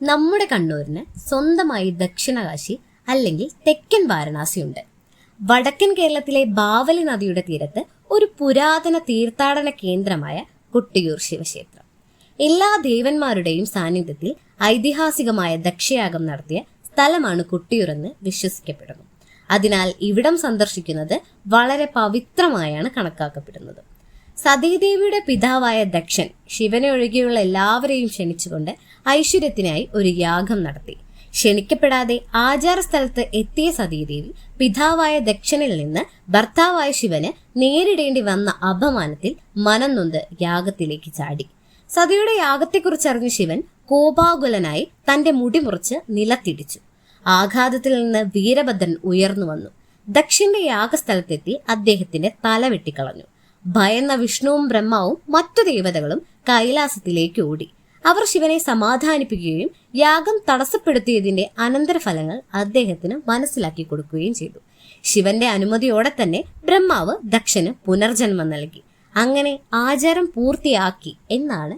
നമ്മുടെ കണ്ണൂരിന് സ്വന്തമായി ദക്ഷിണകാശി അല്ലെങ്കിൽ തെക്കൻ വാരണാസി ഉണ്ട്. വടക്കൻ കേരളത്തിലെ ബാവലി നദിയുടെ തീരത്ത് ഒരു പുരാതന തീർത്ഥാടന കേന്ദ്രമായ കൊട്ടിയൂർ ശിവക്ഷേത്രം. എല്ലാ ദേവന്മാരുടെയും സാന്നിധ്യത്തിൽ ഐതിഹാസികമായ ദക്ഷയാഗം നടത്തിയ സ്ഥലമാണ് കൊട്ടിയൂർ എന്ന് വിശ്വസിക്കപ്പെടുന്നു. അതിനാൽ ഇവിടം സന്ദർശിക്കുന്നത് വളരെ പവിത്രമായാണ് കണക്കാക്കപ്പെടുന്നത്. സതീദേവിയുടെ പിതാവായ ദക്ഷൻ ശിവനെ ഒഴികെയുള്ള എല്ലാവരെയും ക്ഷണിച്ചുകൊണ്ട് ഐശ്വര്യത്തിനായി ഒരു യാഗം നടത്തി. ക്ഷണിക്കപ്പെടാതെ ആചാര സ്ഥലത്ത് എത്തിയ സതീദേവി പിതാവായ ദക്ഷനിൽ നിന്ന് ഭർത്താവായ ശിവന് നേരിടേണ്ടി വന്ന അപമാനത്തിൽ മനം നൊന്ത് യാഗത്തിലേക്ക് ചാടി. സതിയുടെ യാഗത്തെക്കുറിച്ചറിഞ്ഞ ശിവൻ കോപാകുലനായി തന്റെ മുടി മുറിച്ച് നിലത്തിടിച്ചു. ആഘാതത്തിൽ നിന്ന് വീരഭദ്രൻ ഉയർന്നു വന്നു. ദക്ഷന്റെ യാഗസ്ഥലത്തെത്തി അദ്ദേഹത്തിന്റെ തല വെട്ടിക്കളഞ്ഞു. ഭയന്ന വിഷ്ണുവും ബ്രഹ്മാവും മറ്റു ദേവതകളും കൈലാസത്തിലേക്ക് ഓടി. അവർ ശിവനെ സമാധാനിപ്പിക്കുകയും യാഗം തടസ്സപ്പെടുത്തിയതിന്റെ അനന്തരഫലങ്ങൾ അദ്ദേഹത്തിന് മനസ്സിലാക്കി കൊടുക്കുകയും ചെയ്തു. ശിവന്റെ അനുമതിയോടെ തന്നെ ബ്രഹ്മാവ് ദക്ഷന് പുനർജന്മം നൽകി. അങ്ങനെ ആചാരം പൂർത്തിയാക്കി എന്നാണ്